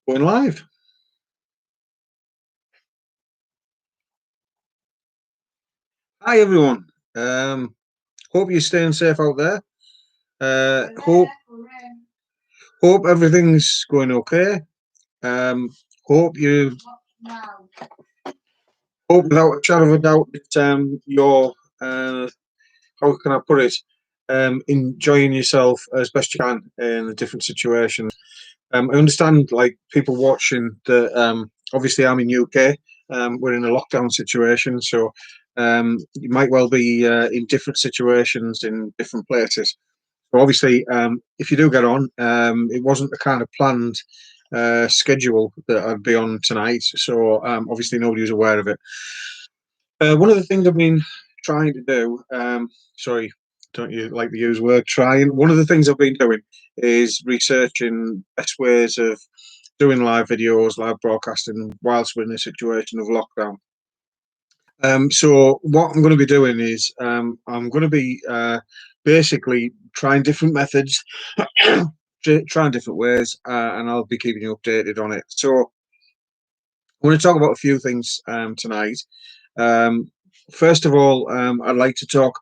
Going live. Hi everyone. Hope you're staying safe out there. Hope everything's going okay. Um, hope you hope without a shadow of a doubt that you're how can I put it? Enjoying yourself as best you can in the different situations. I understand, like people watching that. Obviously, I'm in UK. We're in a lockdown situation, so you might well be in different situations in different places. So obviously, if you do get on, it wasn't the kind of planned schedule that I'd be on tonight. So obviously, nobody was aware of it. One of the things I've been trying to do, sorry, don't you like to use word trying? One of the things I've been doing is researching best ways of doing live videos, live broadcasting whilst we're in a situation of lockdown. So what I'm going to be doing is I'm going to be basically trying different methods, trying different ways, and I'll be keeping you updated on it. So I'm going to talk about a few things tonight. Um, First of all, I'd like to talk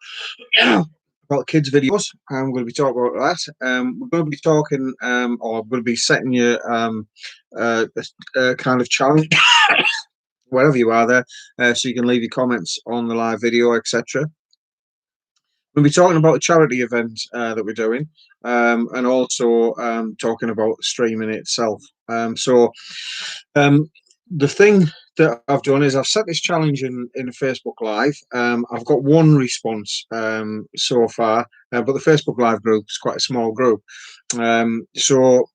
about kids' videos. I'm going to be talking about that. We're going to be talking, or I'm going to be setting you a kind of challenge wherever you are there, so you can leave your comments on the live video, etc. We'll be talking about a charity event that we're doing, and also talking about streaming itself. Um, the thing that I've done is I've set this challenge in Facebook Live. I've got one response so far, but the Facebook Live group is quite a small group. So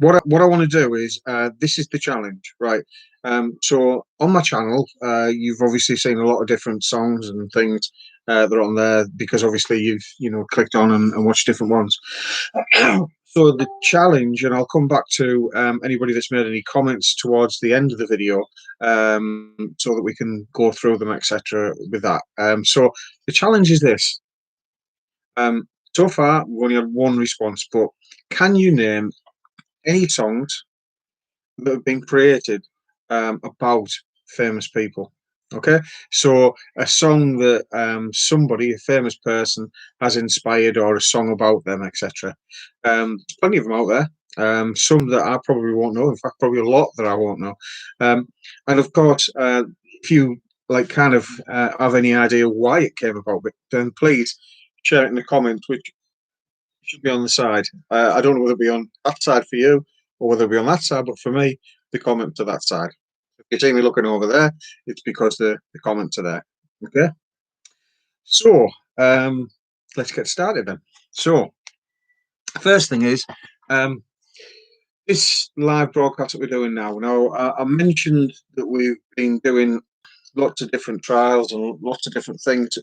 what I want to do is this is the challenge, right? So on my channel, you've obviously seen a lot of different songs and things that are on there because obviously you've clicked on and watched different ones. So the challenge, and I'll come back to anybody that's made any comments towards the end of the video, so that we can go through them, etc. With that. So the challenge is this. So far, we've only had one response, but can you name any songs that have been created about famous people? Okay, so a song that somebody, a famous person, has inspired, or a song about them, etc. Plenty of them out there. Some that I probably won't know. In fact, probably a lot that I won't know. And of course, if you like, kind of have any idea why it came about, then please share it in the comments, which should be on the side. I don't know whether it'll be on that side for you or whether it'll be on that side, but for me, the comments are that side. If you see me looking over there, it's because the comments are there. Okay. So let's get started then. So first thing is this live broadcast that we're doing now. Now I mentioned that we've been doing lots of different trials and lots of different things.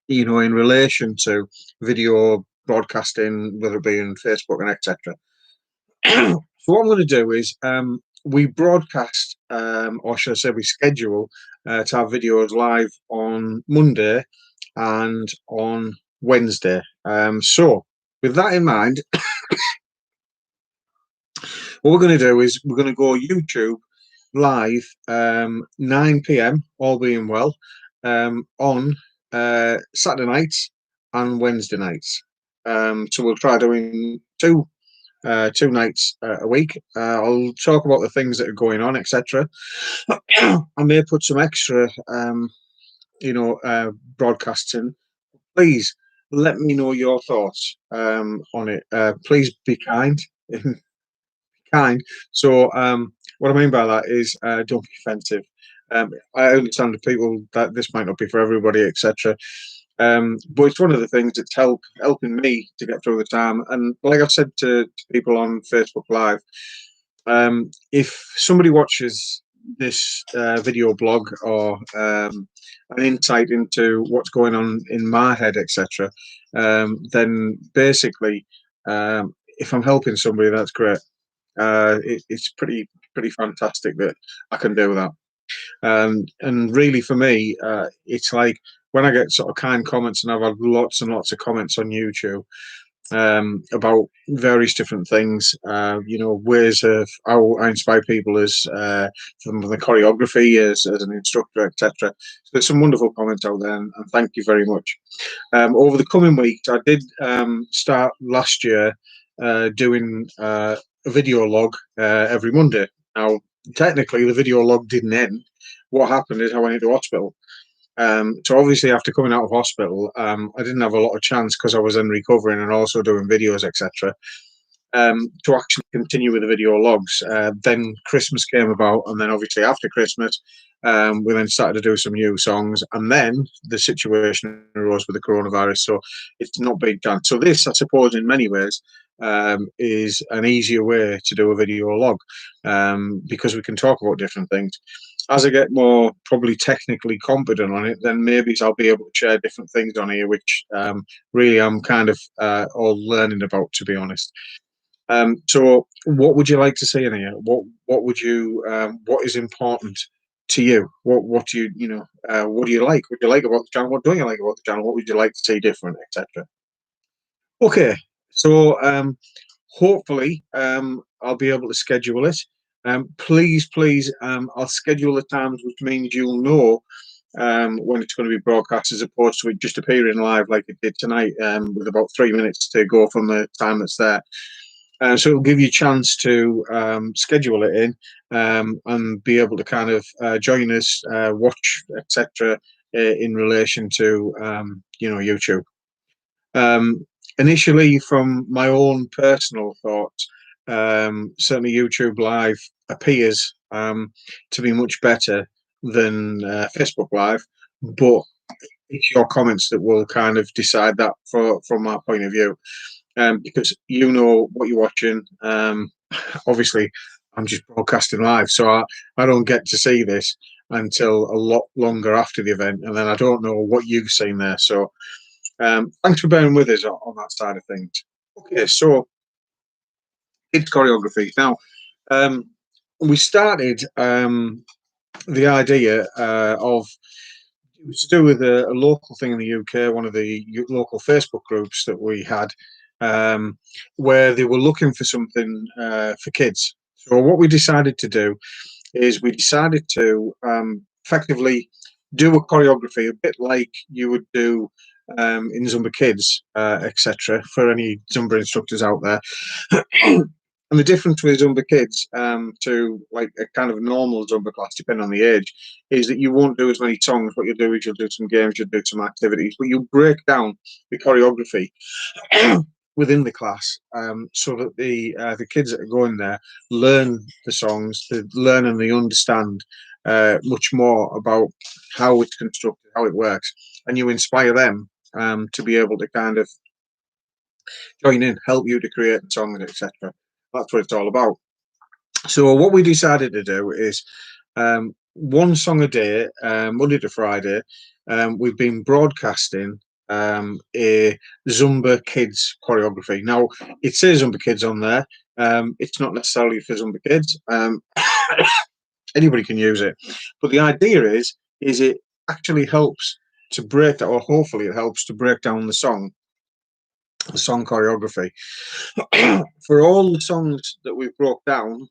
In relation to video broadcasting, whether it be in Facebook and etc. So what I'm going to do is we broadcast, or should I say, we schedule to have videos live on Monday and on Wednesday. So with that in mind, what we're going to do is we're going to go YouTube live 9 p.m. all being well on Saturday nights and Wednesday nights. So we'll try doing two nights a week. I'll talk about the things that are going on, etc. I may put some extra, broadcasts in. Please let me know your thoughts on it. Please be kind. Kind. So, what I mean by that is, don't be offensive. I understand that people that this might not be for everybody, etc. But it's one of the things that's helping me to get through the time. And like I've said to people on Facebook Live, if somebody watches this video blog or an insight into what's going on in my head, etc., then basically, if I'm helping somebody, that's great. It's pretty fantastic that I can do that. And really, for me, it's like when I get sort of kind comments, and I've had lots and lots of comments on YouTube. about various different things, ways of how I inspire people as from the choreography as an instructor, etc. So there's some wonderful comments out there, and thank you very much. Over the coming weeks, I did start last year doing a video log every Monday. Now, technically, the video log didn't end. What happened is I went into hospital. So obviously, after coming out of hospital, I didn't have a lot of chance because I was then recovering and also doing videos, etc. To actually continue with the video logs. Then Christmas came about, and then obviously after Christmas, we then started to do some new songs, and then the situation arose with the coronavirus, so it's not been done. So this, I suppose, in many ways, is an easier way to do a video log, because we can talk about different things. As I get more probably technically competent on it, then maybe I'll be able to share different things on here, which really I'm kind of all learning about, to be honest. So, what would you like to see in here? What would you? What is important to you? What do you what do you like? What do you like about the channel? What don't you like about the channel? What would you like to see different, etc. Okay, so hopefully I'll be able to schedule it. Please, I'll schedule the times, which means you'll know when it's going to be broadcast, as opposed to it just appearing live like it did tonight, with about 3 minutes to go from the time that's there. So it'll give you a chance to schedule it in, and be able to kind of join us, watch, etc., in relation to YouTube. Initially, from my own personal thoughts, certainly YouTube Live appears to be much better than Facebook Live, but it's your comments that will kind of decide that from my point of view, because you know what you're watching. Obviously, I'm just broadcasting live, so I don't get to see this until a lot longer after the event, and then I don't know what you've seen there. So thanks for bearing with us on that side of things. Okay, so it's choreography. Now, um, we started the idea of it was to do with a local thing in the UK, one of the local Facebook groups that we had, where they were looking for something for kids. So what we decided to do is we decided to effectively do a choreography, a bit like you would do in Zumba Kids, etc. For any Zumba instructors out there. And the difference with Zumba Kids to like a kind of normal Zumba class, depending on the age, is that you won't do as many songs. What you'll do is you'll do some games, you'll do some activities, but you'll break down the choreography within the class, so that the kids that are going there learn the songs, they learn and they understand much more about how it's constructed, how it works, and you inspire them to be able to kind of join in, help you to create songs, etc. That's what it's all about. So what we decided to do is one song a day, Monday to Friday. We've been broadcasting a Zumba Kids choreography. Now, it says Zumba Kids on there. It's not necessarily for Zumba Kids. Anybody can use it. But the idea is it actually helps to break that, or hopefully it helps to break down the song choreography. For all the songs that we've broke down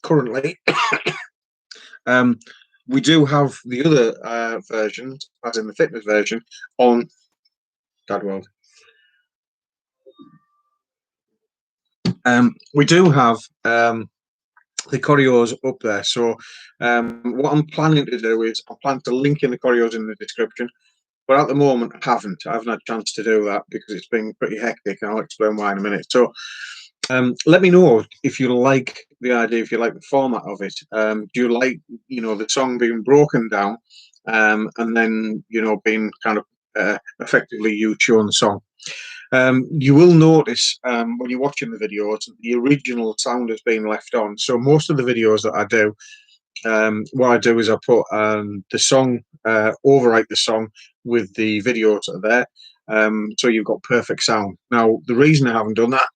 currently, we do have the other versions, as in the fitness version, on Dadworld. We do have the choreos up there. So what I'm planning to do is I plan to link in the choreos in the description. But at the moment, I haven't had a chance to do that because it's been pretty hectic, and I'll explain why in a minute. So let me know if you like the idea, if you like the format of it. Do you like, the song being broken down, and then, being kind of effectively you chewing the song? You will notice when you're watching the videos, the original sound has been left on. So most of the videos that I do, what I do is I put the song, overwrite the song with the videos that are there. So you've got perfect sound. Now, the reason I haven't done that,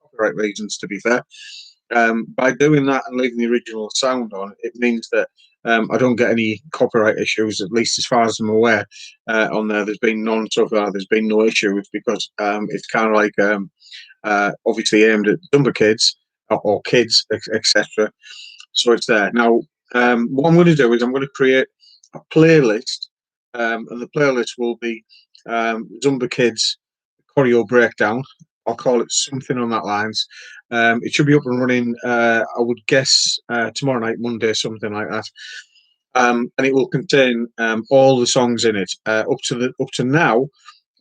copyright reasons to be fair, By doing that and leaving the original sound on, it means that I don't get any copyright issues, at least as far as I'm aware. On there, there's been none so far. There's been no issues because it's kind of like obviously aimed at younger kids or kids, etc. So it's there. Now, what I'm going to do is I'm going to create a playlist, and the playlist will be Zumba Kids choreo breakdown. I'll call it something on that lines. It should be up and running. I would guess tomorrow night, Monday, something like that. And it will contain all the songs in it. Up to now,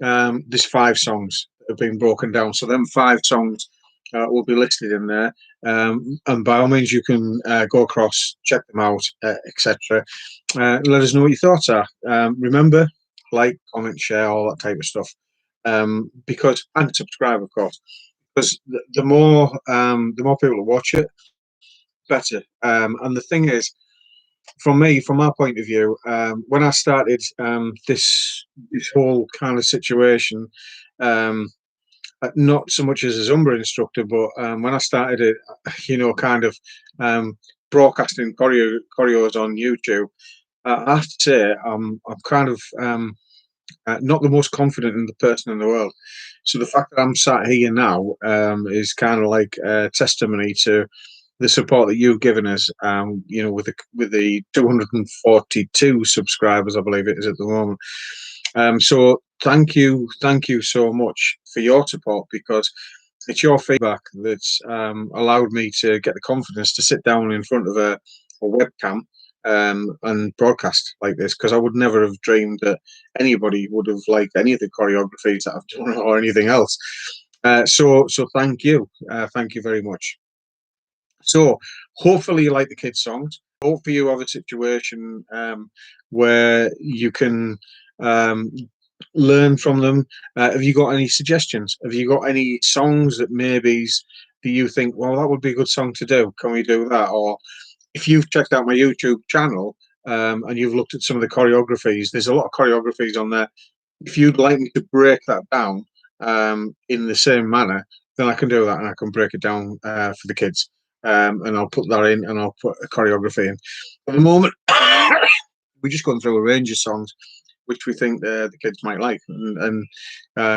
there's 5 songs that have been broken down. So them 5 songs will be listed in there. And by all means, you can go across, check them out, etc. Let us know what your thoughts are. Remember, like, comment, share, all that type of stuff. Because and subscribe, of course. Because the more people that watch it, better. And the thing is, from me, from my point of view, when I started this whole kind of situation, um, not so much as a Zumba instructor, but when I started it, kind of broadcasting choreos on YouTube, I have to say I'm kind of not the most confident in the person in the world. So the fact that I'm sat here now is kind of like a testimony to the support that you've given us. With the 242 subscribers, I believe it is at the moment. So thank you so much for your support, because it's your feedback that's allowed me to get the confidence to sit down in front of a webcam and broadcast like this, because I would never have dreamed that anybody would have liked any of the choreographies that I've done or anything else. So thank you very much. So hopefully you like the kids' songs. Hopefully you have a situation where you can um, learn from them. Have you got any suggestions? Have you got any songs that maybe do you think, well, that would be a good song to do? Can we do that? Or if you've checked out my YouTube channel and you've looked at some of the choreographies, there's a lot of choreographies on there. If you'd like me to break that down in the same manner, then I can do that, and I can break it down for the kids. And I'll put that in, and I'll put a choreography in. At the moment, we're just going through a range of songs which we think the kids might like, and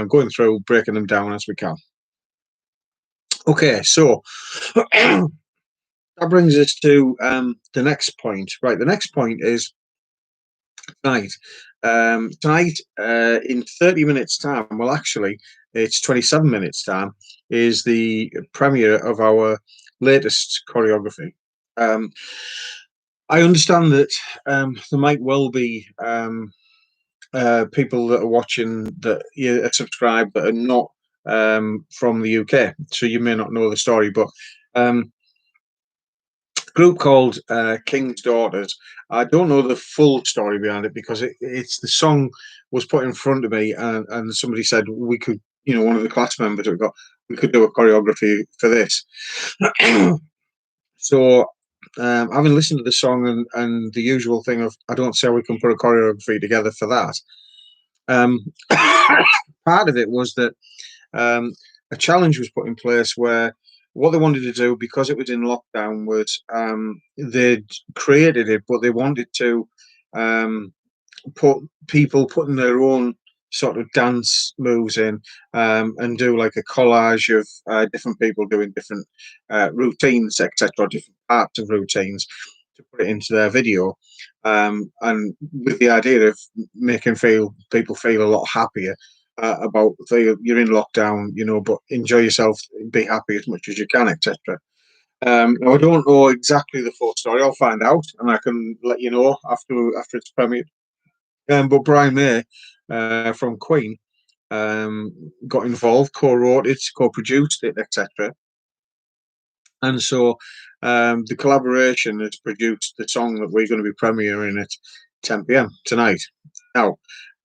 going through breaking them down as we can. Okay, so that brings us to the next point. Right, the next point is tonight. Tonight, in 30 minutes' time, well, actually, it's 27 minutes' time, is the premiere of our latest choreography. I understand that there might well be people that are watching that are subscribed that are not from the UK, so you may not know the story, but group called King's Daughters. I don't know the full story behind it, because it's the song was put in front of me, and somebody said we could, one of the class members we could do a choreography for this. So having listened to the song and the usual thing of, I don't see how we can put a choreography together for that. Part of it was that a challenge was put in place where what they wanted to do, because it was in lockdown, was they'd created it, but they wanted to put people putting their own sort of dance moves in, and do like a collage of different people doing different routines, etc., different parts of routines, to put it into their video, and with the idea of making people feel a lot happier about you're in lockdown, but enjoy yourself, be happy as much as you can, etc. Now I don't know exactly the full story. I'll find out, and I can let you know after it's premiered. But Brian May from Queen got involved, co-wrote it, co-produced it, etc. And so the collaboration has produced the song that we're going to be premiering at 10 p.m. tonight. Now,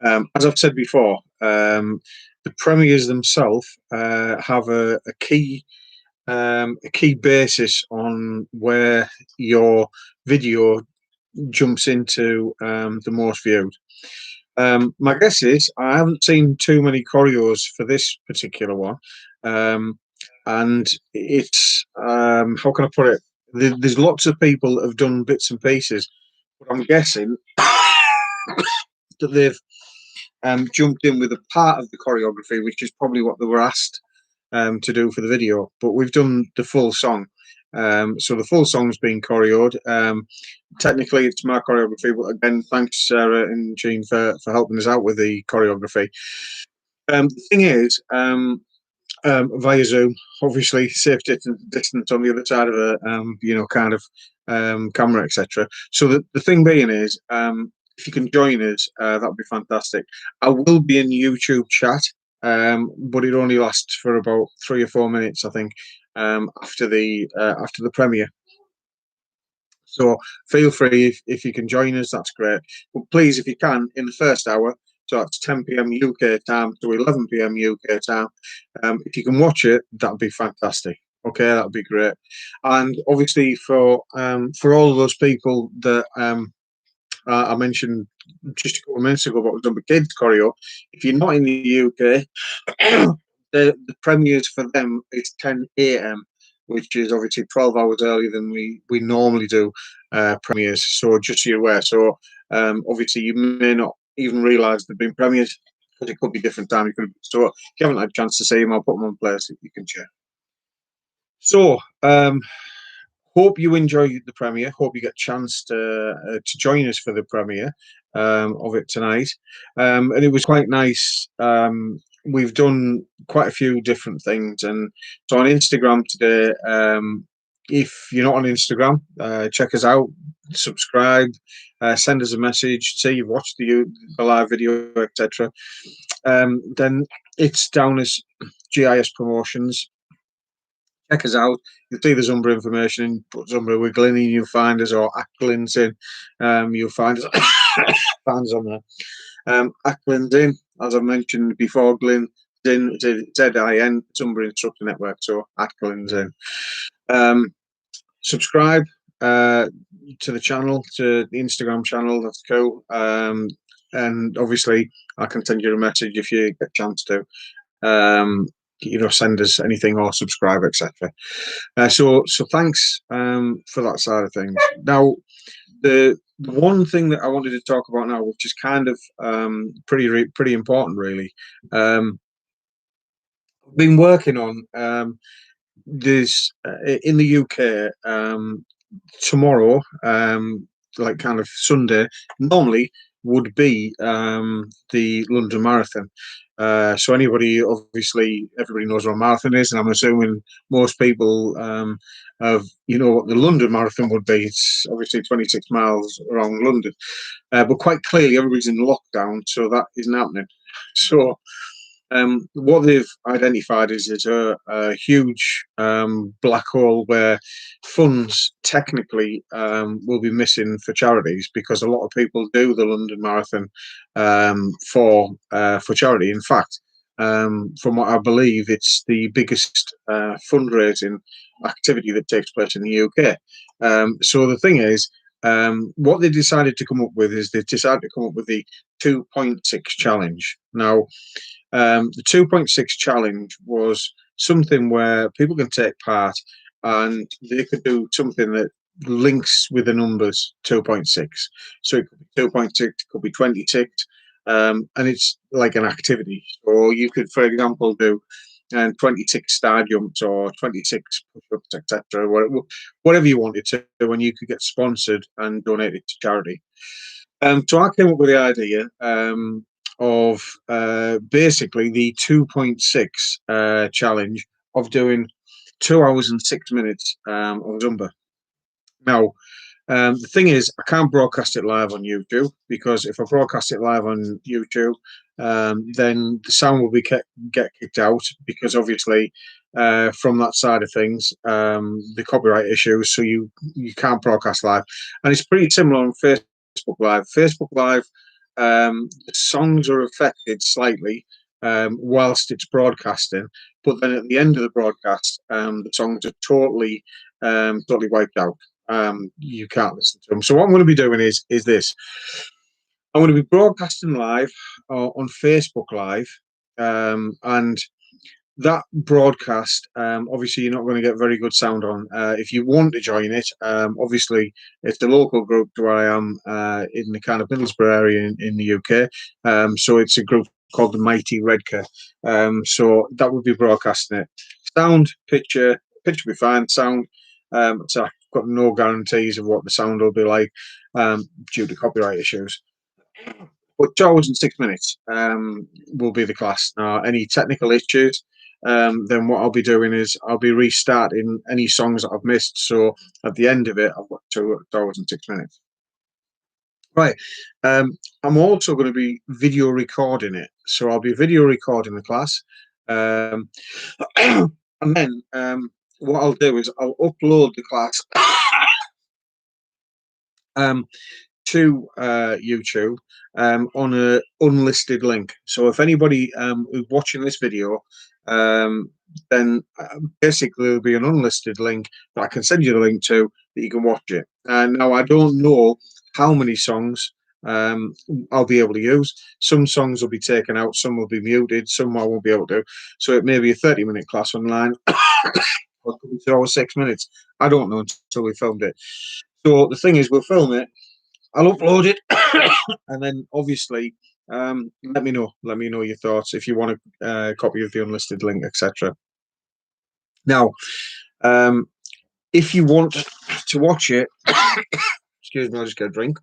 as I've said before, the premieres themselves have a key basis on where your video jumps into the most viewed. My guess is I haven't seen too many choreos for this particular one. and it's how can I put it? There's lots of people that have done bits and pieces, but I'm guessing that they've jumped in with a part of the choreography, which is probably what they were asked to do for the video. But we've done the full song. So the full song's been choreoed. Technically, it's my choreography, but again, thanks Sarah and Jean for helping us out with the choreography. The thing is, via Zoom, obviously safe distance on the other side of a kind of camera, etc. So the thing being is, if you can join us, that would be fantastic. I will be in YouTube chat, but it only lasts for about 3 or 4 minutes, I think, after the premiere. So feel free if you can join us, that's great. But please, if you can, in the first hour, so that's 10 p.m. UK time to 11 p.m. UK time. If you can watch it, that'd be fantastic. Okay, that'd be great. And obviously for all of those people that I mentioned just a couple of minutes ago, what was done with kids choreo. If you're not in the UK, the premieres for them is 10 a.m., which is obviously 12 hours earlier than we normally do premieres. So just so you're aware. So obviously you may not even realise they've been premieres because it could be different time. So if you haven't had a chance to see them, I'll put them on place that you can share. So hope you enjoy the premiere. Hope you get a chance to join us for the premiere of it tonight. And it was quite nice. We've done quite a few different things, and so on Instagram today. If you're not on Instagram, check us out, subscribe, send us a message, say you've watched the live video, etc. Then it's down as GIS Promotions. Check us out. You'll see the Zumbra information. Put Zumbra with Glyn in, you'll find us, or Acklin's in. You'll find us, find us on there. Acklin's in, as I mentioned before, Glyn in, ZIN, Zumbra Instructor Network, so Acklin's in. Subscribe to the channel, to the Instagram channel, that's cool. And obviously, I can send you a message if you get a chance to. Send us anything or subscribe, etc. So thanks for that side of things. Now, the one thing that I wanted to talk about now, which is kind of pretty important, really. I've been working on this in the UK tomorrow, like kind of Sunday. Normally would be the London Marathon. So everybody knows what a marathon is, and I'm assuming most people have what the London Marathon would be. It's obviously 26 miles around London, but quite clearly everybody's in lockdown, so that isn't happening. So what they've identified is a huge black hole where funds technically will be missing for charities, because a lot of people do the London Marathon for charity. In fact, from what I believe, it's the biggest fundraising activity that takes place in the UK. So the thing is, what they decided to come up with is they decided to come up with the 2.6 challenge. Now, the 2.6 challenge was something where people can take part and they could do something that links with the numbers 2.6. So it could be 2.6, it could be 20 ticked, and it's like an activity. So you could, for example, do 20 tick star jumps or 26 push-ups, etc. Whatever you wanted to do, and you could get sponsored and donated to charity. So I came up with the idea of basically the 2.6 challenge of doing 2 hours and 6 minutes of Zumba. Now, the thing is, I can't broadcast it live on YouTube, because if I broadcast it live on YouTube, then the sound will get kicked out, because obviously from that side of things, the copyright issues, so you can't broadcast live. And it's pretty similar on Facebook Live. Facebook Live, the songs are affected slightly whilst it's broadcasting, but then at the end of the broadcast, the songs are totally wiped out. You can't listen to them. So what I'm going to be doing is this. I'm going to be broadcasting live on Facebook Live, and that broadcast, obviously, you're not going to get very good sound on. If you want to join it, obviously, it's the local group to where I am in the kind of Middlesbrough area in the UK. So it's a group called the Mighty Redcar. So that would be broadcasting it. Sound, picture will be fine. Sound, so I've got no guarantees of what the sound will be like due to copyright issues. But 2 hours and 6 minutes will be the class. Now, any technical issues, then what I'll be doing is I'll be restarting any songs that I've missed. So at the end of it, I've got 2 hours and 6 minutes. Right. I'm also going to be video recording it. So I'll be video recording the class. Um, and then what I'll do is I'll upload the class um, to YouTube on a unlisted link. So if anybody who's watching this video, then basically there'll be an unlisted link that I can send you the link to that you can watch it. Now I don't know how many songs I'll be able to use. Some songs will be taken out, some will be muted, some I won't be able to. So it may be a 30-minute class online. Or it could be 2 hours 6 minutes. I don't know until we filmed it. So the thing is, we'll film it, I'll upload it, and then obviously let me know. Let me know your thoughts if you want a copy of the unlisted link, etc. Now, if you want to watch it, excuse me, I'll just get a drink.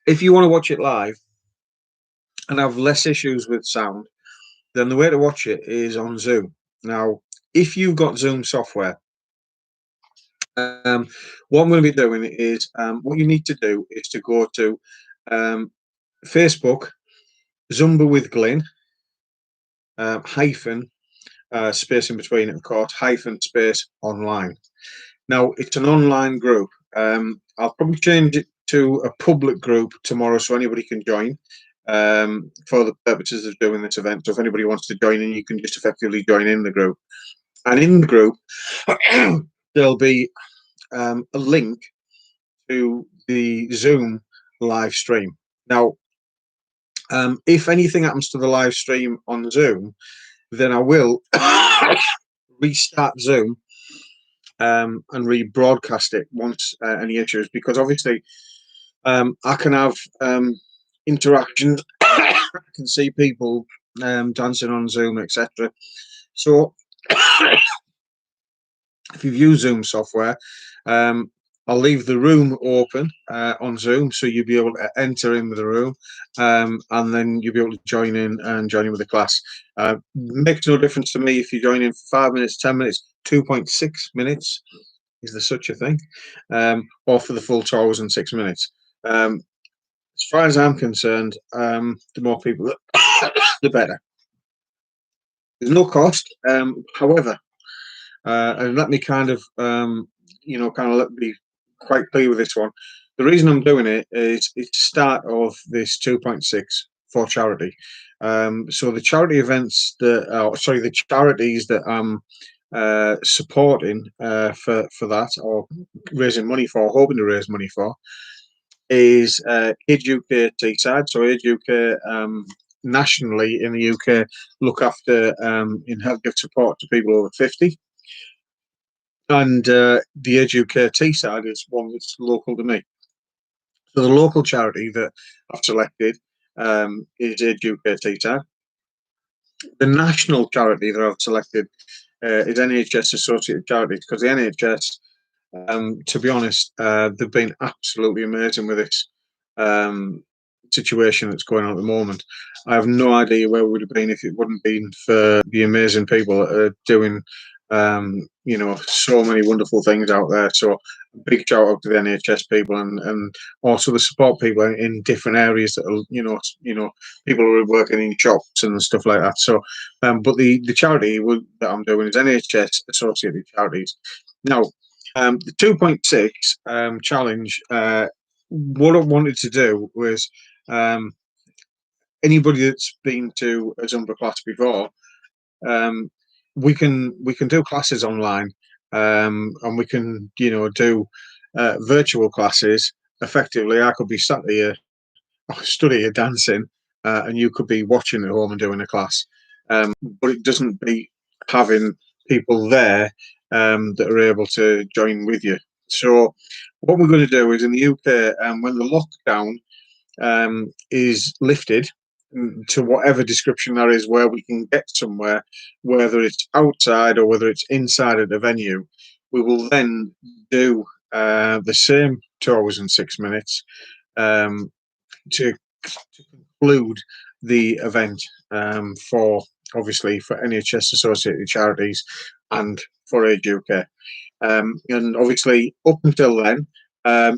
If you want to watch it live and have less issues with sound, then the way to watch it is on Zoom. Now, if you've got Zoom software, what I'm going to be doing is what you need to do is to go to Facebook, Zumba with Glyn, hyphen space in between it, of course, hyphen space online. Now, it's an online group. I'll probably change it to a public group tomorrow so anybody can join for the purposes of doing this event. So if anybody wants to join in, you can just effectively join in the group. And in the group, there'll be a link to the Zoom live stream. Now, if anything happens to the live stream on Zoom, then I will restart Zoom and rebroadcast it once any issues, because obviously I can have interactions. I can see people dancing on Zoom, etc. So if you've used Zoom software, I'll leave the room open on Zoom, so you'll be able to enter in with the room, and then you'll be able to join in with the class. Makes no difference to me if you join in for 5 minutes, 10 minutes, 2.6 minutes. Is there such a thing? Or for the full 2 hours and 6 minutes. As far as I'm concerned, the more people, the better. There's no cost. However, and let me kind of, let me quite clear with this one. The reason I'm doing it is it's the start of this 2.6 for charity. So the charity events the charities that I'm supporting for that, or raising money for, hoping to raise money for, is Age UK Teesside. So Age UK nationally in the UK look after in health give support to people over 50. And the Age UK Teesside is one that's local to me. So the local charity that I've selected is Age UK Teesside. The national charity that I've selected is NHS Associated Charities, because the NHS, to be honest, they've been absolutely amazing with this situation that's going on at the moment. I have no idea where we would have been if it wouldn't been for the amazing people that are doing, so many wonderful things out there. So a big shout out to the NHS people, and also the support people in different areas that are, people who are working in shops and stuff like that. So, but the charity that I'm doing is NHS Associated Charities. Now, the 2.6 challenge, what I wanted to do was anybody that's been to a Zumba class before, we can do classes online, and we can do virtual classes. Effectively, I could be sat here studying dancing, and you could be watching at home and doing a class. But it doesn't beat having people there that are able to join with you. So what we're going to do is in the UK, when the lockdown is lifted to whatever description there is, where we can get somewhere, whether it's outside or whether it's inside at the venue, we will then do the same 2 hours and 6 minutes um, to conclude the event for obviously for NHS associated charities and for Age UK. And obviously, up until then,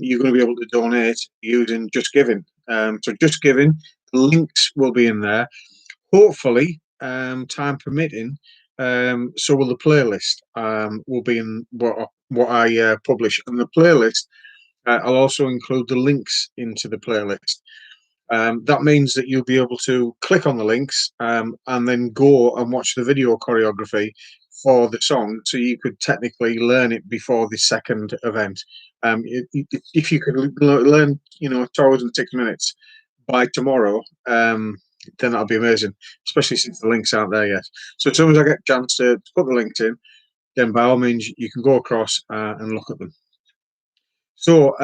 you're going to be able to donate using Just Giving. So, Just Giving, the links will be in there. Hopefully, time permitting, so will the playlist. Will be in what I publish, and the playlist. I'll also include the links into the playlist. That means that you'll be able to click on the links and then go and watch the video choreography for the song, so you could technically learn it before the second event. If you could learn, 2 hours and 6 minutes by tomorrow, then that'll be amazing. Especially since the links aren't there yet. So as soon as I get a chance to put the links in, then by all means you can go across and look at them. So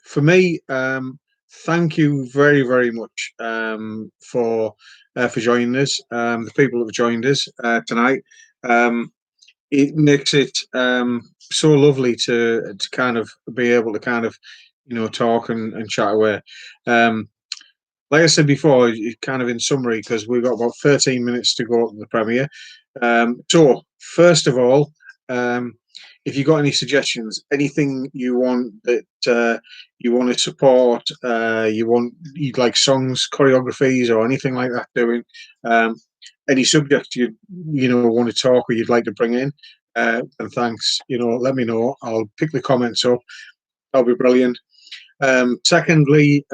for me, thank you very, very much for joining us. The people that have joined us tonight. It makes it so lovely to kind of be able to kind of talk and chat away. Like I said before, kind of in summary, because we've got about 13 minutes to go to the premiere. So first of all, if you got any suggestions, anything you want that you want to support, you'd like songs, choreographies, or anything like that doing, any subject you want to talk or you'd like to bring in, and thanks. Let me know. I'll pick the comments up. That'll be brilliant. Secondly,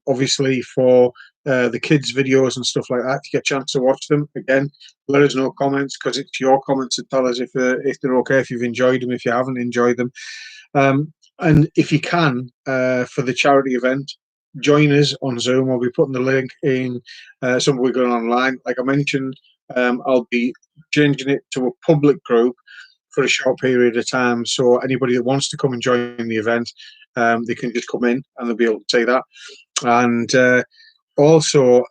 obviously for the kids' videos and stuff like that, if you get a chance to watch them, again, let us know comments, because it's your comments that tell us if they're okay, if you've enjoyed them, if you haven't enjoyed them. And if you can, for the charity event, join us on Zoom. I'll be putting the link in somewhere we're going online. Like I mentioned, I'll be changing it to a public group for a short period of time. So anybody that wants to come and join the event, they can just come in and they'll be able to say that. And also,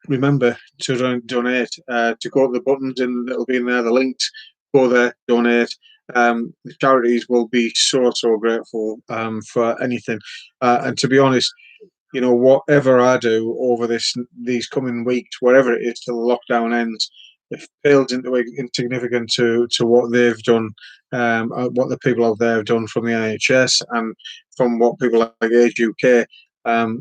remember to donate, to go to the buttons and it'll be in there, the links, go there, donate. The charities will be so, so grateful for anything. And to be honest, whatever I do over these coming weeks, wherever it is till the lockdown ends, it pales into insignificant to what they've done, what the people out there have done from the NHS and from what people like Age UK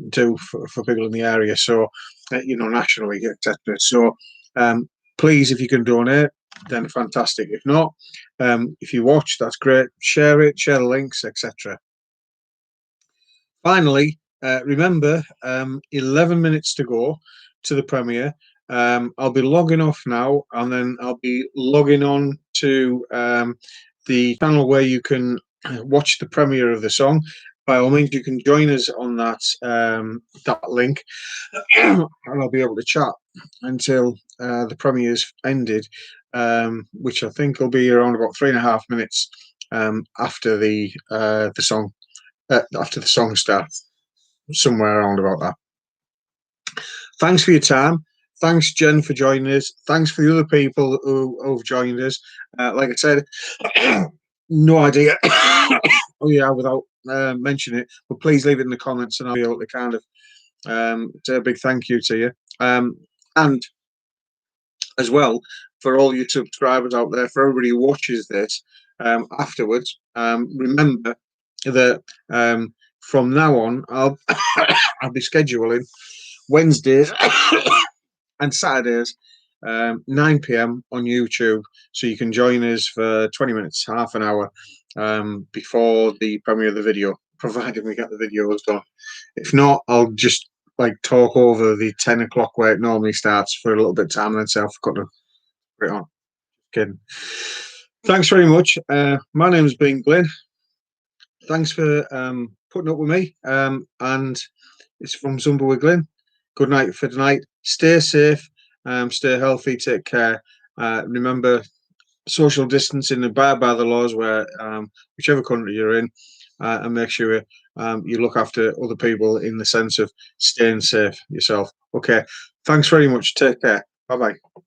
do for people in the area. So, nationally, etc. So, please, if you can donate, then fantastic. If not, if you watch, that's great. Share it, share the links, etc. Finally, remember, 11 minutes to go to the premiere. I'll be logging off now, and then I'll be logging on to the channel where you can watch the premiere of the song. By all means, you can join us on that link, and I'll be able to chat until the premiere's ended, which I think will be around about 3.5 minutes after the song. After the song starts, somewhere around about that. Thanks for your time. Thanks, Jen, for joining us. Thanks for the other people who've joined us. Like I said, no idea. Oh yeah, without mentioning it, but please leave it in the comments, and I'll be able to kind of say a big thank you to you. And as well, for all your subscribers out there, for everybody who watches this afterwards, remember that from now on, I'll be scheduling Wednesdays and Saturdays, 9 p.m. on YouTube, so you can join us for 20 minutes, half an hour before the premiere of the video, provided we get the videos done. If not, I'll just talk over the 10 o'clock where it normally starts for a little bit of time and then say I've got to put it on. Kidding. Thanks very much. My name's been Glyn. Thanks for putting up with me, and it's from Zumba with Glyn. good night for tonight. Stay safe, stay healthy, take care. Remember social distancing, abide by the laws where whichever country you're in, and make sure you look after other people in the sense of staying safe yourself. Okay, thanks very much. Take care. Bye bye.